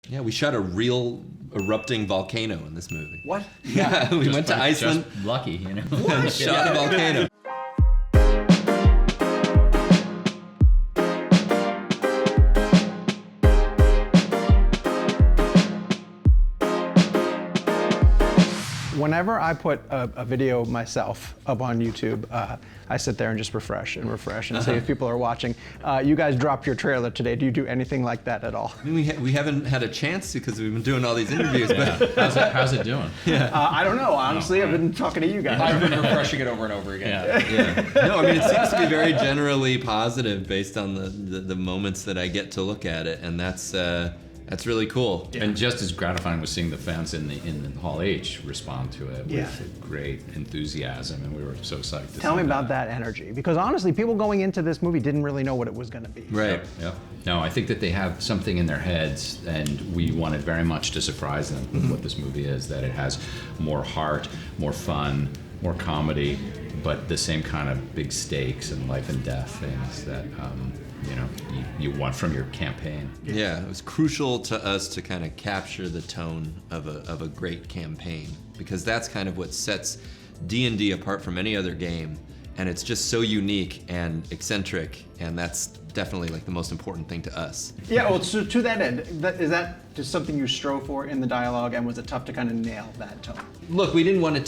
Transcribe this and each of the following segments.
Yeah, we shot a real erupting volcano in this movie. What? Yeah, we went to Iceland. Just lucky, you know. And shot a volcano. Whenever I put a video myself up on YouTube, I sit there and just refresh and see if people are watching. You guys dropped your trailer today. Do you do anything like that at all? I mean, we haven't had a chance to because we've been doing all these interviews. Yeah. But How's it doing? Yeah. I don't know, honestly. I've been talking to you guys. I've been refreshing it over and over again. yeah. No, I mean, it seems to be very generally positive based on the moments that I get to look at it, and that's really cool. Yeah. And just as gratifying was seeing the fans in the Hall H respond to it with great enthusiasm, and we were so psyched to Tell me see about that energy, because honestly, people going into this movie didn't really know what it was going to be. Right. Yeah. No, I think that they have something in their heads, and we wanted very much to surprise them with what this movie is, that it has more heart, more fun, more comedy, but the same kind of big stakes and life and death things that you want from your campaign. Yeah, it was crucial to us to kind of capture the tone of a great campaign, because that's kind of what sets D&D apart from any other game, and it's just so unique and eccentric, and that's definitely like the most important thing to us. Yeah, well, so to that end, is that just something you strove for in the dialogue, and was it tough to kind of nail that tone? Look, we didn't want it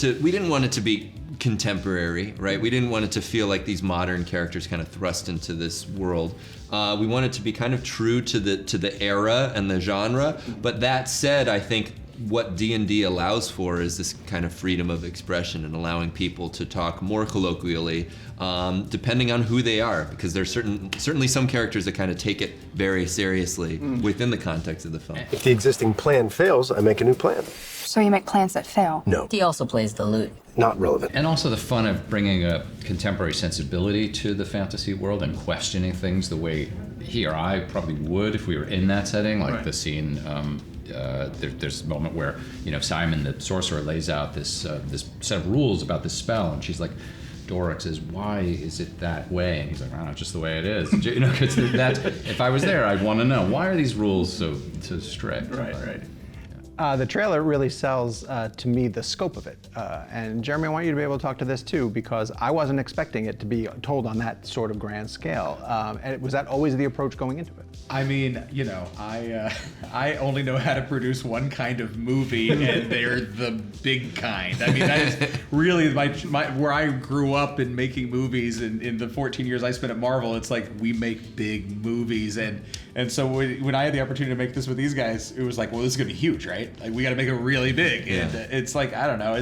to be contemporary, right? We didn't want it to feel like these modern characters kind of thrust into this world. We wanted to be kind of true to the era and the genre, but that said, I think what D&D allows for is this kind of freedom of expression and allowing people to talk more colloquially, depending on who they are, because there's certainly some characters that kind of take it very seriously within the context of the film. If the existing plan fails, I make a new plan. So you make plans that fail? No. He also plays the lute. Not relevant. And also the fun of bringing a contemporary sensibility to the fantasy world and questioning things the way he or I probably would if we were in that setting, like the scene. There's a moment where Simon the sorcerer lays out this set of rules about this spell, and she's like, Doric says, "Why is it that way?" And he's like, "I don't know, just the way it is." Because that if I was there, I'd want to know, why are these rules so strict? Right. The trailer really sells to me the scope of it. And Jeremy, I want you to be able to talk to this too, because I wasn't expecting it to be told on that sort of grand scale. And was that always the approach going into it? I mean, I only know how to produce one kind of movie, and they're the big kind. I mean, that is really my where I grew up in making movies. In the 14 years I spent at Marvel, it's like we make big movies, and so when I had the opportunity to make this with these guys, it was like, well, this is gonna be huge, right? Like we got to make it really big, and it's like, I don't know,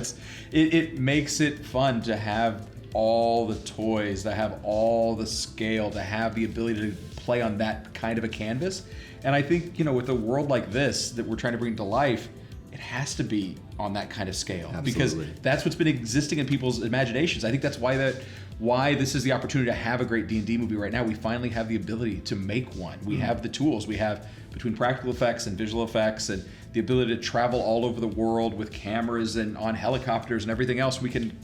it makes it fun to have all the toys, to have all the scale, to have the ability to play on that kind of a canvas. And I think, with a world like this that we're trying to bring to life, it has to be on that kind of scale. Absolutely. Because that's what's been existing in people's imaginations. I think that's why this is the opportunity to have a great D&D movie right now. We finally have the ability to make one. We have the tools. We have, between practical effects and visual effects and the ability to travel all over the world with cameras and on helicopters and everything else, we can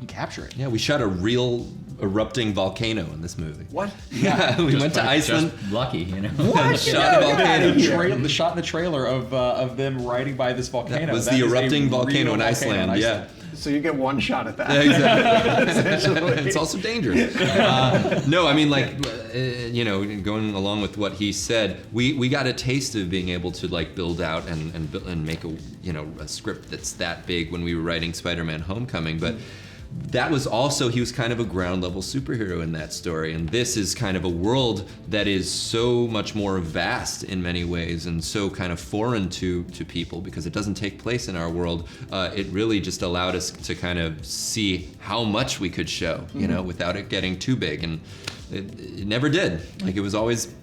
capture it. Yeah, we shot a real erupting volcano in this movie. What? Yeah, we went to Iceland. Just lucky, you know. What? Shot a volcano. The shot in the trailer of them riding by this volcano. That was the erupting volcano in Iceland. Yeah. So you get one shot at that. Yeah, exactly. It's also dangerous. No, I mean, going along with what he said, we got a taste of being able to build out and make a script that's that big when we were writing Spider-Man: Homecoming, but. That was also, he was kind of a ground level superhero in that story, and this is kind of a world that is so much more vast in many ways and so kind of foreign to people because it doesn't take place in our world. It really just allowed us to kind of see how much we could show, without it getting too big, and it never did. Like, it was always,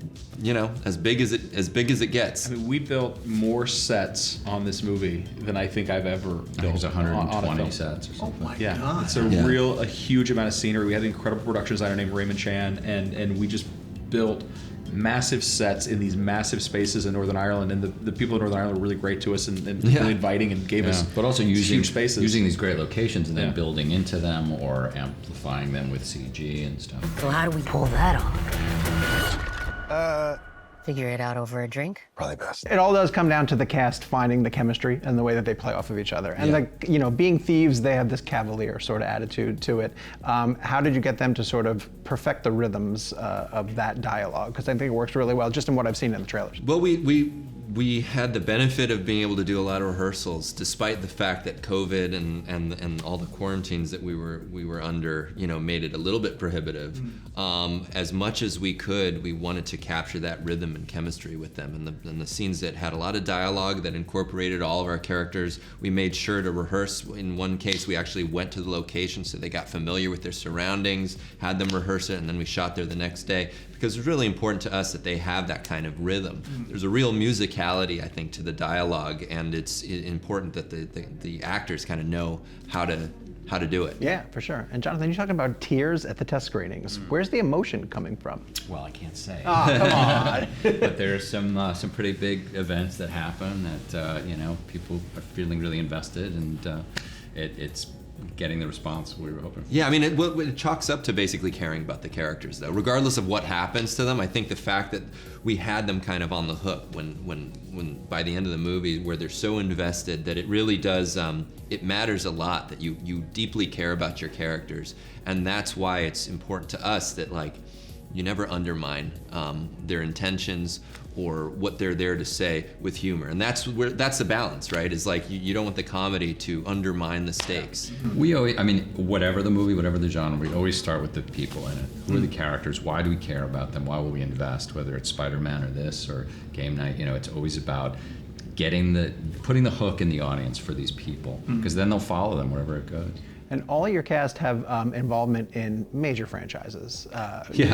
as big as it gets. I mean, we built more sets on this movie than I think I've ever built. I think it was 120 on a film. sets or something. Oh my God. It's a huge amount of scenery. We had an incredible production designer named Raymond Chan, and we just built massive sets in these massive spaces in Northern Ireland, and the people in Northern Ireland were really great to us and really inviting and gave us but also huge spaces. using these great locations and then building into them or amplifying them with CG and stuff. So how do we pull that off? Figure it out over a drink. Probably best. It all does come down to the cast finding the chemistry and the way that they play off of each other. And being thieves, they have this cavalier sort of attitude to it. How did you get them to sort of perfect the rhythms of that dialogue? Because I think it works really well, just in what I've seen in the trailers. Well, we had the benefit of being able to do a lot of rehearsals, despite the fact that COVID and all the quarantines that we were under, made it a little bit prohibitive. As much as we could, we wanted to capture that rhythm and chemistry with them, and the scenes that had a lot of dialogue that incorporated all of our characters. We made sure to rehearse. In one case, we actually went to the location so they got familiar with their surroundings, had them rehearse it, and then we shot there the next day. Because it's really important to us that they have that kind of rhythm. There's a real musicality, I think, to the dialogue, and it's important that the actors kind of know how to do it. Yeah, for sure. And Jonathan, you're talking about tears at the test screenings. Where's the emotion coming from? Well, I can't say. Oh, come on. But there's some pretty big events that happen that people are feeling really invested, and it's getting the response we were hoping for. Yeah, I mean, it chalks up to basically caring about the characters, though. Regardless of what happens to them, I think the fact that we had them kind of on the hook when by the end of the movie, where they're so invested that it really does, it matters a lot that you deeply care about your characters. And that's why it's important to us that, you never undermine their intentions or what they're there to say with humor. And that's the balance, right? Is you don't want the comedy to undermine the stakes. We always, whatever the movie, whatever the genre, we always start with the people in it. Who are the characters? Why do we care about them? Why will we invest? Whether it's Spider-Man or this or Game Night, it's always about putting the hook in the audience for these people, because then they'll follow them wherever it goes. And all of your cast have involvement in major franchises.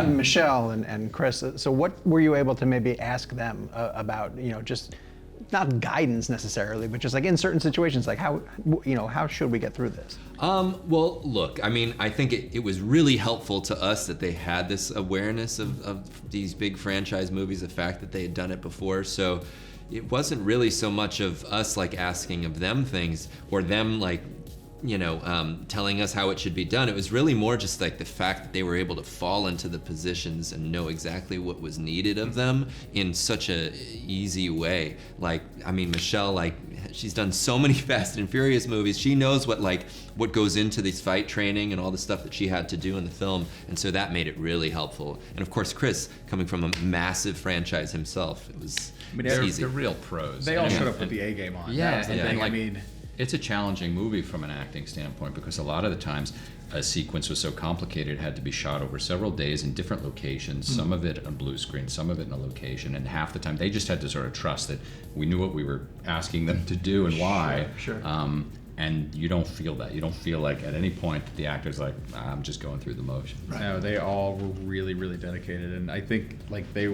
Michelle and Chris. So what were you able to maybe ask them about, just not guidance necessarily, but just in certain situations, how should we get through this? Well, look, I think it was really helpful to us that they had this awareness of these big franchise movies, the fact that they had done it before. So it wasn't really so much of us asking of them things or them telling us how it should be done. It was really more just the fact that they were able to fall into the positions and know exactly what was needed of them in such a easy way. Michelle, she's done so many Fast and Furious movies. She knows what goes into this fight training and all the stuff that she had to do in the film, and so that made it really helpful. And of course, Chris, coming from a massive franchise himself, it was easy. They're real pros. They all showed up with the A game on. Yeah, That was the thing. It's a challenging movie from an acting standpoint, because a lot of the times a sequence was so complicated it had to be shot over several days in different locations, some of it on blue screen, some of it in a location, and half the time they just had to sort of trust that we knew what we were asking them to do and why. Sure. And you don't feel that. You don't feel like at any point the actor's I'm just going through the motion. Right. No, they all were really, really dedicated, and I think they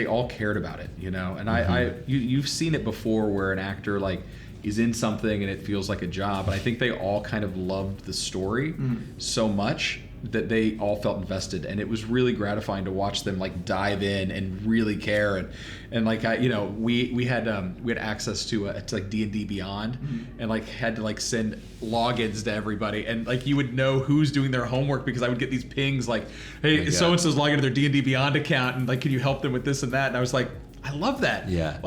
all cared about it, And you've seen it before where an actor is in something and it feels like a job, and I think they all kind of loved the story so much that they all felt invested, and it was really gratifying to watch them dive in and really care, and we had access to D&D Beyond, and had to send logins to everybody, and you would know who's doing their homework, because I would get these pings hey, so and so's logging to their D&D Beyond account, and can you help them with this and that, and I was I love that. Yeah.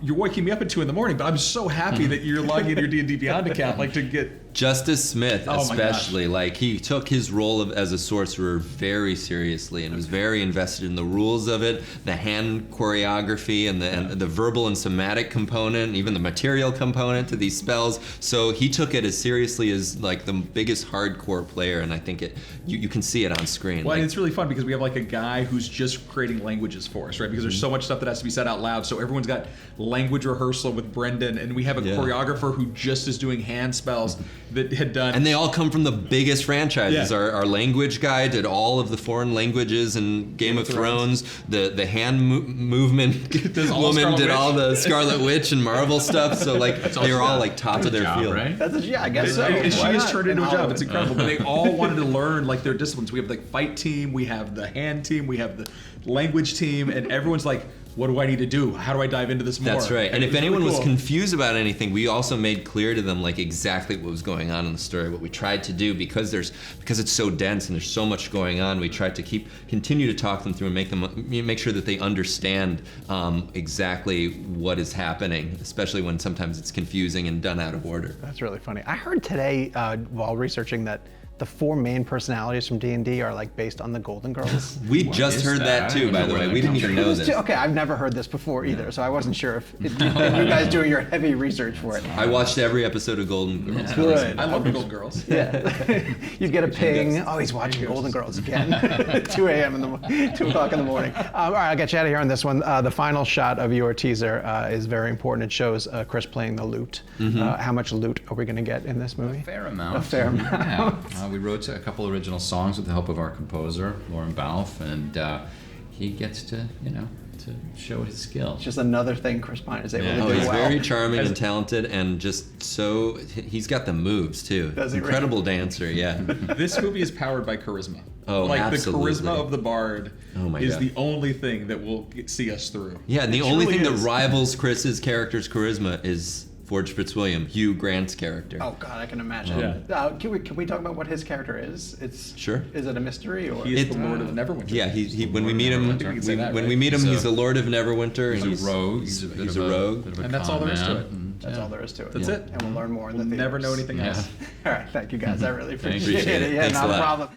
You're waking me up at 2 a.m, but I'm so happy that you're logging your D&D Beyond account, to get. Justice Smith, Oh, especially, he took his role as a sorcerer very seriously and was very invested in the rules of it, the hand choreography and the verbal and somatic component, even the material component to these spells. So he took it as seriously as the biggest hardcore player, and I think you can see it on screen. Well, and it's really fun because we have a guy who's just creating languages for us, right? Because there's so much stuff that has to be said out loud. So everyone's got language rehearsal with Brendan, and we have a choreographer who just is doing hand spells that had done. And they all come from the biggest franchises. Yeah. Our language guy did all of the foreign languages in Game of Thrones. The hand movement woman did all the Scarlet Witch and Marvel stuff. So they were all top of their field. Right? I guess so. She has turned into a job. It's incredible. But they all wanted to learn their disciplines. We have the fight team, we have the hand team, we have the language team, and everyone's what do I need to do? How do I dive into this more? That's right. And it if was anyone really was cool. confused about anything, we also made clear to them like exactly what was going on in the story. What we tried to do, because it's so dense and there's so much going on, we tried to continue to talk them through and make sure that they understand exactly what is happening, especially when sometimes it's confusing and done out of order. That's really funny. I heard today while researching that the 4 main personalities from D&D are like based on the Golden Girls. We What just is heard that that? I too, don't by know the where way. that We didn't comes even from. know this. Okay, I've never heard this before either, so I wasn't sure if you guys doing your heavy research for it. I watched every episode of Golden Girls. Good. I love the Gold Girls. Yeah. You get a ping. Oh, he's watching Golden Girls again. 2 a.m. in the 2 o'clock in the morning. All right, I'll get you out of here on this one. The final shot of your teaser is very important. It shows Chris playing the lute. How much lute are we going to get in this movie? Fair amount. A fair amount. Yeah. We wrote a couple original songs with the help of our composer, Lauren Balfe, and he gets to, to show his skill. Just another thing Chris Pine is able to Oh, do he's well. very charming and talented, and just so he's got the moves too. Does he really? Incredible dancer, yeah. This movie is powered by charisma. Oh, like absolutely. the charisma of the bard Oh my is God. the only thing that will see us through. Yeah, and the It only truly thing is. that rivals Chris's character's charisma is Forge Fitzwilliam, Hugh Grant's character. Oh God, I can imagine. Yeah. Can we talk about what his character is? Sure. Is it a mystery or? He is It- the Lord of Neverwinter. Yeah, he when we meet him, I think we can say that, when right? we meet him, He's he's a- the Lord of Neverwinter. and He's a rogue. He's a rogue. bit of a And that's all con there is to man, it. and, That's yeah. all there is to it. That's it. And we'll learn more in the theaters. Never know anything Yeah. else. All right, thank you guys. I really Thank appreciate you. it. Yeah, Thanks a not a lot. problem.